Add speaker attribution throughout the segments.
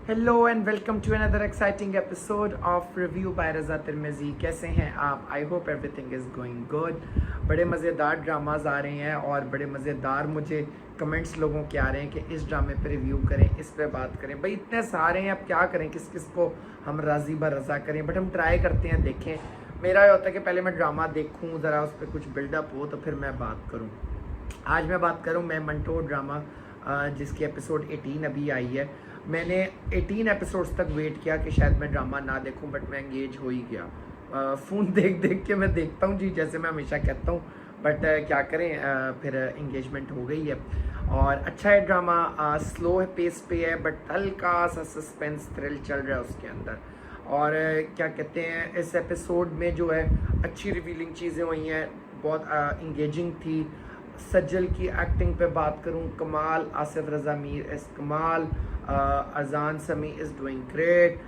Speaker 1: Hello and welcome to another exciting episode of review by Raza Tirmizi. कैसे हैं आप? I hope everything is going good. बड़े मज़ेदार dramas आ रहे हैं और बड़े मज़ेदार मुझे कमेंट्स लोगों के आ रहे हैं कि इस ड्रामे पे रिव्यू करें, इस पे बात करें। भाई इतने सारे हैं, अब क्या करें, किस किस को हम राज़ी ब रज़ा करें, बट हम ट्राई करते हैं, देखें। मेरा ये होता है कि पहले मैं ड्रामा देखूँ, ज़रा उस पर कुछ बिल्डअप हो तो फिर मैं बात करूँ। आज मैं बात करूँ मैं मंटो ड्रामा जिसकी एपिसोड 18 अभी आई है। मैंने 18 एपिसोड्स तक वेट किया कि शायद मैं ड्रामा ना देखूं, बट मैं एंगेज हो ही गया। फ़ोन देख देख के मैं देखता हूँ जी, जैसे मैं हमेशा कहता हूँ, बट क्या करें, फिर एंगेजमेंट हो गई है। और अच्छा है ड्रामा, स्लो है, पेस पे है, बट हल्का सा सस्पेंस थ्रिल चल रहा है उसके अंदर। और क्या कहते हैं, इस एपिसोड में जो है अच्छी रिवीलिंग चीज़ें हुई हैं, बहुत इंगेजिंग थी। सज्जल की एक्टिंग पे बात करूं, कमाल। आसिफ रज़ा मीर इस कमाल। अजान समी इज़ डूइंग ग्रेट।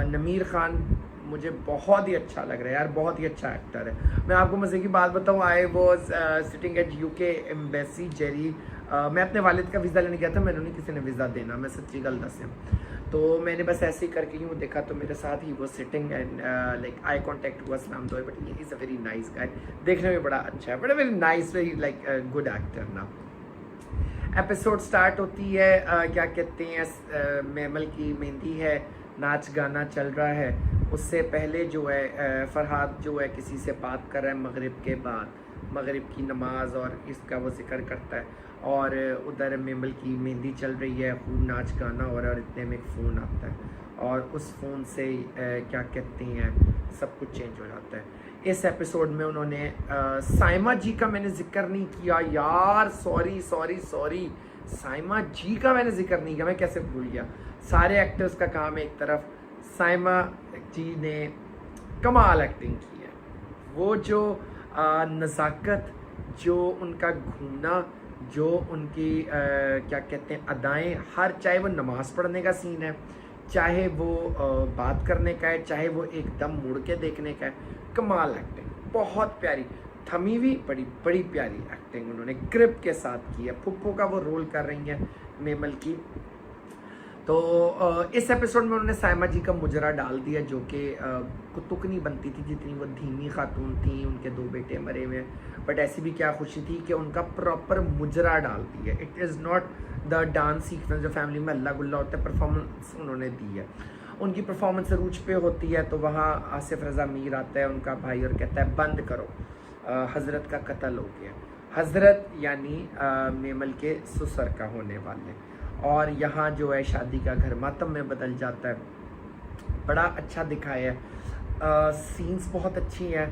Speaker 1: नमीर ख़ान मुझे बहुत ही अच्छा लग रहा है यार, बहुत ही अच्छा एक्टर है। मैं आपको मज़े की बात बताऊं, I was sitting at UK embassy Jerry. मैं अपने वालिद का वीज़ा लेने गया था, मैंने नहीं किसी ने वीज़ा देना, मैं सच्ची गल दसें। तो मैंने बस ऐसे ही करके यूँ देखा तो मेरे साथ ही वो sitting and like eye contact हुआ, सलाम दो, but he is a very nice guy, देखने में बड़ा अच्छा है, but very nice, very like good actor ना। एपिसोड स्टार्ट होती है, क्या कहते हैं, मेमल की मेहंदी है, नाच गाना चल रहा है। उससे पहले जो है फरहाद जो है किसी से बात कर रहा है मगरिब के बाद, मगरिब की नमाज और इसका वो जिक्र करता है। और उधर मेमल की मेहंदी चल रही है, खूब नाच गाना हो रहा है, और इतने में एक फ़ोन आता है और उस फ़ोन से क्या कहते हैं सब कुछ चेंज हो जाता है। इस एपिसोड में उन्होंने साइमा जी का मैंने जिक्र नहीं किया यार, सॉरी सॉरी सॉरी, साइमा जी का मैंने जिक्र नहीं किया, मैं कैसे भूल गया। सारे एक्टर्स का काम है एक तरफ, साइमा जी ने कमाल एक्टिंग की है। वो जो नज़ाकत, जो उनका घूमना, जो उनकी क्या कहते हैं अदाएँ, हर चाहे वो नमाज़ पढ़ने का सीन है, चाहे वो बात करने का है, चाहे वो एकदम मुड़ के देखने का है, कमाल एक्टिंग, बहुत प्यारी। थमी हुई बड़ी बड़ी प्यारी एक्टिंग उन्होंने ग्रिप के साथ की है। फुप्पो का वो रोल कर रही हैं मेमल की। तो इस एपिसोड में उन्होंने साइमा जी का मुजरा डाल दिया, जो कि कुतुक नहीं बनती थी जितनी वो धीमी खातून थी, उनके 2 बेटे मरे हुए हैं, बट ऐसी भी क्या खुशी थी कि उनका प्रॉपर मुजरा डाल दिया। It is not the dance sequence जो फैमिली में अल्लाह गुल्ला होता है, परफॉर्मेंस उन्होंने दी है। उनकी परफॉर्मेंस अरूज पे होती है तो वहाँ आसिफ रज़ा मीर आता है, उनका भाई, और कहता है बंद करो, हज़रत का कत्ल हो गया। हज़रत यानी मेमल के ससुर का होने वाले। और यहाँ जो है शादी का घर मातम में बदल जाता है। बड़ा अच्छा दिखाया है, सीन्स बहुत अच्छी हैं,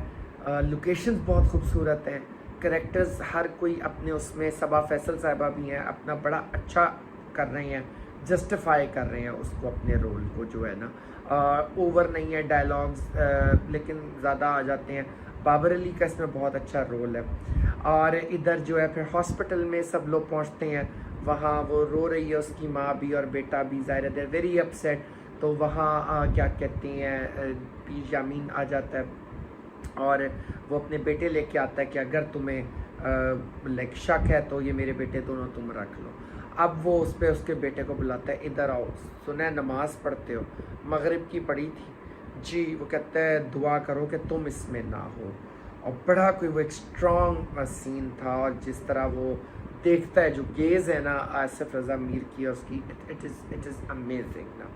Speaker 1: लोकेशंस बहुत खूबसूरत हैं, करेक्टर्स हर कोई अपने उसमें, सबा फैसल साहिबा भी हैं, अपना बड़ा अच्छा कर रहे हैं, जस्टिफाई कर रहे हैं उसको, अपने रोल को, जो है ना। ओवर नहीं है डायलॉग्स, लेकिन ज़्यादा आ जाते हैं। बाबर अली का इसमें बहुत अच्छा रोल है। और इधर जो है फिर हॉस्पिटल में सब लोग पहुंचते हैं, वहाँ वो रो रही है, उसकी माँ भी और बेटा भी, ज़ाहिर है वेरी अपसेट। तो वहाँ क्या कहते हैं, पीर यामीन आ जाता है और वो अपने बेटे लेके आता है कि अगर तुम्हें लाइक शक है तो ये मेरे बेटे दोनों तुम रख लो। अब वो उस पर उसके बेटे को बुलाता है, इधर आओ, सुना नमाज़ पढ़ते हो, मगरिब की पढ़ी थी जी। वो कहता है दुआ करो कि तुम इसमें ना हो। और बड़ा कोई वो एक स्ट्रॉन्ग सीन था, और जिस तरह वो देखता है, जो गेज़ है ना आसिफ रज़ा मीर की और उसकी, इट इज़ अमेजिंग ना।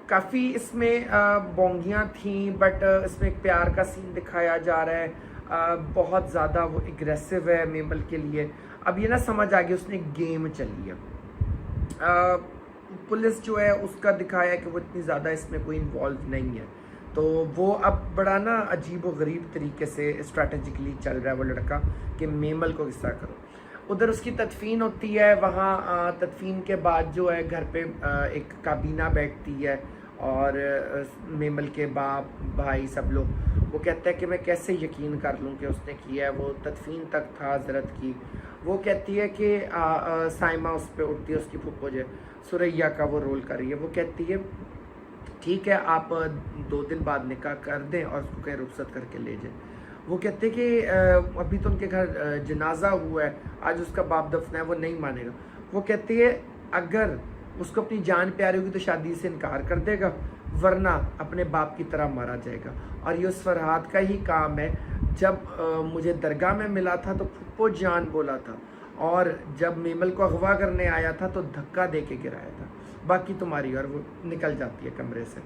Speaker 1: काफ़ी इसमें बोंगियाँ थी, बट इसमें एक प्यार का सीन दिखाया जा रहा है। बहुत ज़्यादा वो एग्रेसिव है मेमल के लिए। अब ये ना समझ आ गया, उसने एक गेम चली है। पुलिस जो है उसका दिखाया है कि वो इतनी ज़्यादा इसमें कोई इन्वॉल्व नहीं है, तो वो अब बड़ा ना अजीब व गरीब तरीके से स्ट्रैटेजिकली चल रहा है वो लड़का कि मेमल को किस तरह करो। उधर उसकी तदफीन होती है, वहाँ तदफीन के बाद जो है घर पे एक काबीना बैठती है, और मेमल के बाप भाई सब लोग, वो कहता है कि मैं कैसे यकीन कर लूँ कि उसने किया है, वो तदफीन तक था हज़रत की। वो कहती है कि साइमा उस पर उठती है, उसकी फुप्पो जो सुरैया का वो रोल कर रही है, वो कहती है ठीक है आप 2 दिन बाद निकाह कर दें और उसको कहीं रुखसत करके ले जाएं। वो कहते कि अभी तो उनके घर जनाजा हुआ है, आज उसका बाप दफना है, वो नहीं मानेगा। वो कहती है अगर उसको अपनी जान प्यारी होगी तो शादी से इनकार कर देगा, वरना अपने बाप की तरह मारा जाएगा। और ये उस फरहाद का ही काम है। जब मुझे दरगाह में मिला था तो फुप्पो जान बोला था, और जब मेमल को अगवा करने आया था तो धक्का दे के गिराया था, बाकी तुम्हारी, और वो निकल जाती है कमरे से।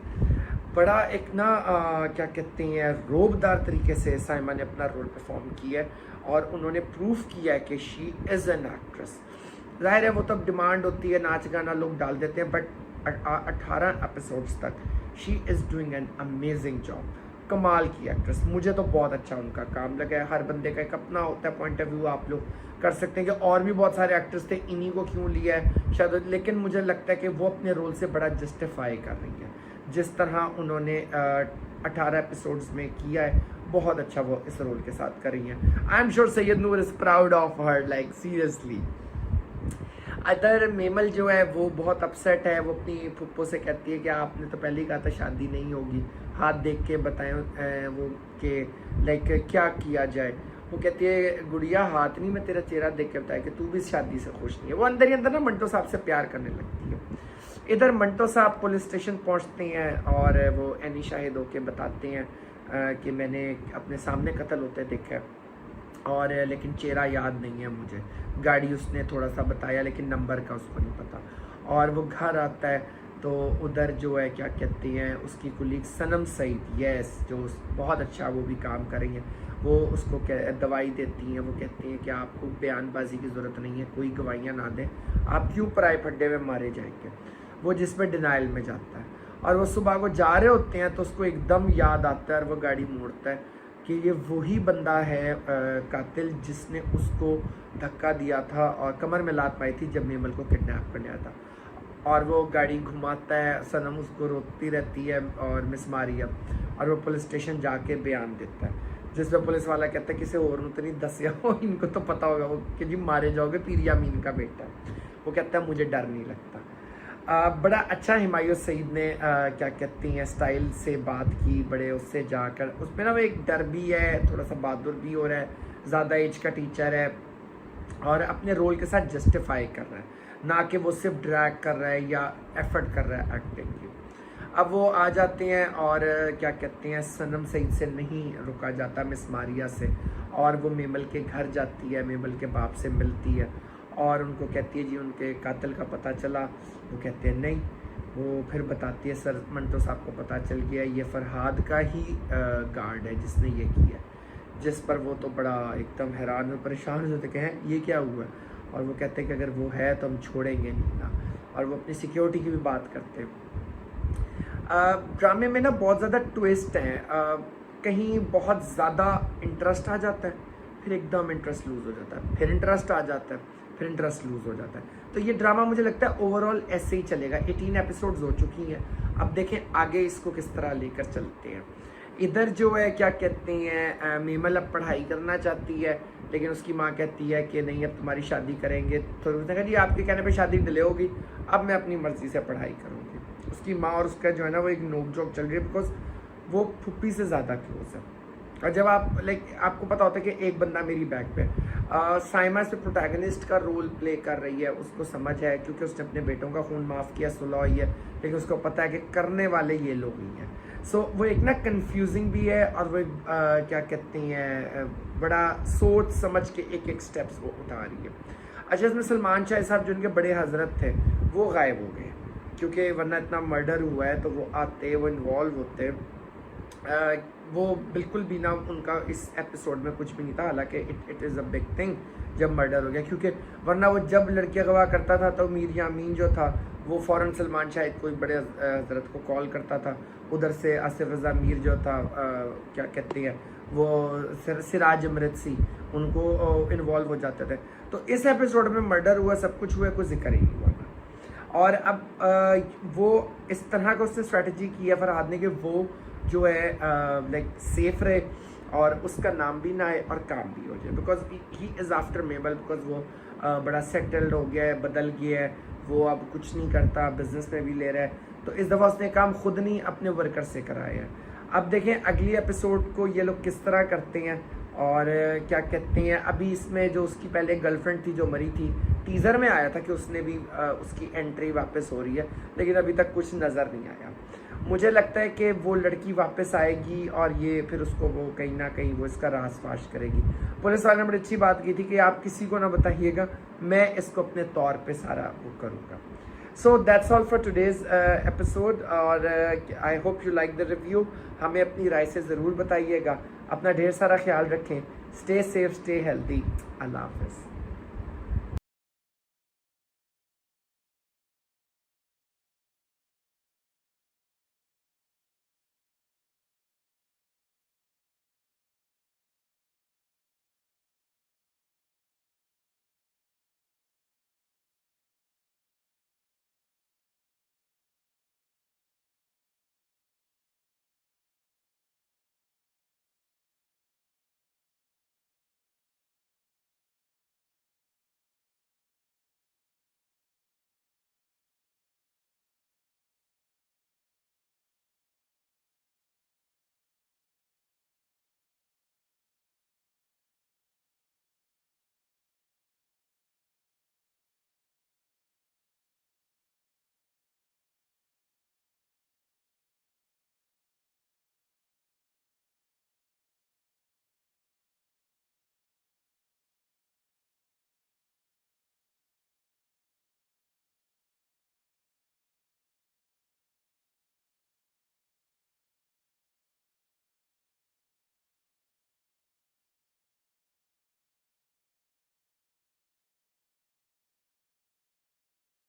Speaker 1: बड़ा एक ना क्या कहते हैं, रोबदार तरीके से साइमा ने अपना रोल परफॉर्म किया है, और उन्होंने प्रूफ किया है कि शी इज़ एन एक्ट्रेस। जाहिर है वो तब डिमांड होती है, नाच गाना लोग डाल देते हैं, बट 18 एपिसोड्स तक she is doing an amazing job. कमाल की एक्ट्रेस, मुझे तो बहुत अच्छा उनका काम लगा है। हर बंदे का एक अपना होता है पॉइंट ऑफ व्यू, आप लोग कर सकते हैं कि और भी बहुत सारे एक्टर्स थे, इन्हीं को क्यों लिया है शायद, लेकिन मुझे लगता है कि वो अपने रोल से बड़ा जस्टिफाई कर रही है। जिस तरह उन्होंने 18 एपिसोड्स में किया है, बहुत अच्छा वो इस रोल के साथ कर रही हैं। I am sure Syed Noor is proud of her, like seriously. Other mammal जो है वो बहुत अपसेट है। वो अपनी फुप्पो से कहती है कि आपने तो पहले ही कहा था शादी नहीं होगी, हाथ देख के बताएं वो कि लाइक क्या किया जाए। वो कहती है गुड़िया हाथ नहीं, मैं तेरा चेहरा देख के बताया कि तू भी शादी से खुश नहीं है। वो अंदर ही अंदर ना मंटो साहब से प्यार करने लगती है। इधर मंटो साहब पुलिस स्टेशन पहुंचते हैं और वो एनी शाहिद होके बताते हैं कि मैंने अपने सामने कत्ल होते देखा है, और लेकिन चेहरा याद नहीं है मुझे, गाड़ी उसने थोड़ा सा बताया लेकिन नंबर का उसको नहीं पता। और वो घर आता है तो उधर जो है क्या कहती हैं उसकी कुलीग सनम सईद, यस, जो बहुत अच्छा वो भी काम कर रही हैं, वो उसको दवाई देती हैं। वो कहती हैं कि आपको बयानबाजी की ज़रूरत नहीं है, कोई गवाहियाँ ना दें, आप क्यों पराए फड्डे में मारे जाएंगे। वो जिसमें डिनाइल में जाता है, और वो सुबह को जा रहे होते हैं तो उसको एकदम याद आता है और वो गाड़ी मोड़ता है कि ये वही बंदा है कातिल जिसने उसको धक्का दिया था और कमर में लात पाई थी जब मेमल को किडनैप करने आया था। और वो गाड़ी घुमाता है, सनम उसको रोकती रहती है और मिस मारिया, और वो पुलिस स्टेशन जाके बयान देता है, जिसमें पुलिस वाला कहता है किसी और तो नहीं दसिया हो, इनको तो पता होगा वो कि जी मारे जाओगे, पीर यामीन का बेटा है। वो कहता है मुझे डर नहीं लगता। बड़ा अच्छा हिमायू सईद ने क्या कहती हैं स्टाइल से बात की, बड़े उससे जाकर उसमें ना वो एक डर भी है, थोड़ा सा बहादुर भी हो रहा है, ज़्यादा एज का टीचर है और अपने रोल के साथ जस्टिफाई कर रहा है, ना कि वो सिर्फ ड्रैग कर रहा है या एफर्ट कर रहा है एक्टिंग की। अब वो आ जाते हैं और क्या कहते हैं सनम सईद से नहीं रुका जाता, मिस मारिया से, और वो मेमल के घर जाती है, मेमल के बाप से मिलती है और उनको कहती है जी उनके कातिल का पता चला। वो कहते हैं नहीं। वो फिर बताती है सर मंटो साहब को पता चल गया, ये फरहाद का ही गार्ड है जिसने ये किया, जिस पर वो तो बड़ा एकदम हैरान और परेशान हो जाते, कहें ये क्या हुआ, और वो कहते हैं कि अगर वो है तो हम छोड़ेंगे नहीं ना, और वो अपनी सिक्योरिटी की भी बात करते हैं। ड्रामे में ना बहुत ज़्यादा ट्विस्ट हैं, कहीं बहुत ज़्यादा इंटरेस्ट आ जाता है, फिर एकदम इंटरेस्ट लूज़ हो जाता है, फिर इंटरेस्ट आ जाता है, फिर इंटरेस्ट लूज़ हो जाता है। तो ये ड्रामा मुझे लगता है ओवरऑल ऐसे ही चलेगा। 18 एपिसोड्स हो चुकी हैं, अब देखें आगे इसको किस तरह लेकर चलते हैं। इधर जो है क्या कहते हैं मेमल अब पढ़ाई करना चाहती है, लेकिन उसकी माँ कहती है कि नहीं अब तुम्हारी शादी करेंगे, तो उसने कहा जी आपके कहने पे शादी डिले होगी, अब मैं अपनी मर्ज़ी से पढ़ाई करूँगी। उसकी माँ और उसका जो है ना वो एक नोक झोंक चल रही है, बिकॉज वो फुप्पी से ज़्यादा क्लोज है। और जब आप आपको पता होता है कि एक बंदा मेरी बैक पे, साइमा इस प्रोटैगनिस्ट का रोल प्ले कर रही है, उसको समझ है क्योंकि उसने अपने बेटों का खून माफ़ किया, सुलह हुई है, लेकिन उसको पता है कि करने वाले ये लोग ही हैं। सो वो एक ना कंफ्यूजिंग भी है, और वो क्या कहते हैं बड़ा सोच समझ के एक एक स्टेप्स वो उठा रही है। अच्छा, इसमें सलमान शाह साहब जो उनके बड़े हजरत थे वो गायब हो गए, क्योंकि वरना इतना मर्डर हुआ है तो वो आते, वो इन्वॉल्व होते। वो बिल्कुल भी ना उनका इस एपिसोड में कुछ भी नहीं था, हालांकि it is a big thing जब मर्डर हो गया, क्योंकि वरना वो जब लड़की अगवा करता था तो मीर यामीन जो था वो फ़ौरन सलमान शाहिद कोई बड़े हजरत को कॉल करता था, उधर से आसिफ रज़ा मीर जो था क्या कहते हैं वो सिराज अमृतसी, उनको इन्वॉल्व हो जाते थे। तो इस एपिसोड में मर्डर हुआ, सब कुछ हुआ, कोई जिक्र ही नहीं हुआ था। और अब वो इस तरह का उसने स्ट्रैटेजी की है फरहाद ने कि वो जो है लाइक सेफ रहे और उसका नाम भी ना आए और काम भी हो जाए, because he is after मेबल, because वो बड़ा सेटल्ड हो गया है, बदल गया है, वो अब कुछ नहीं करता, बिजनेस में भी ले रहा है। तो इस दफ़ा उसने काम खुद नहीं अपने वर्कर से कराया है। अब देखें अगली एपिसोड को ये लोग किस तरह करते हैं और क्या कहते हैं, अभी इसमें जो उसकी पहले गर्लफ्रेंड थी जो मरी थी, टीज़र में आया था कि उसने भी उसकी एंट्री वापस हो रही है, लेकिन अभी तक कुछ नज़र नहीं आया। मुझे लगता है कि वो लड़की वापस आएगी और ये फिर उसको वो कहीं ना कहीं वो इसका राज फाश करेगी। पुलिस वाले ने बड़ी अच्छी बात की थी कि आप किसी को ना बताइएगा, मैं इसको अपने तौर पे सारा वो करूँगा। So that's all for today's episode, और I hope you like the review. हमें अपनी राय से ज़रूर बताइएगा। अपना ढेर सारा ख्याल रखें। Stay safe, stay healthy. अल्लाह हाफ़िज़।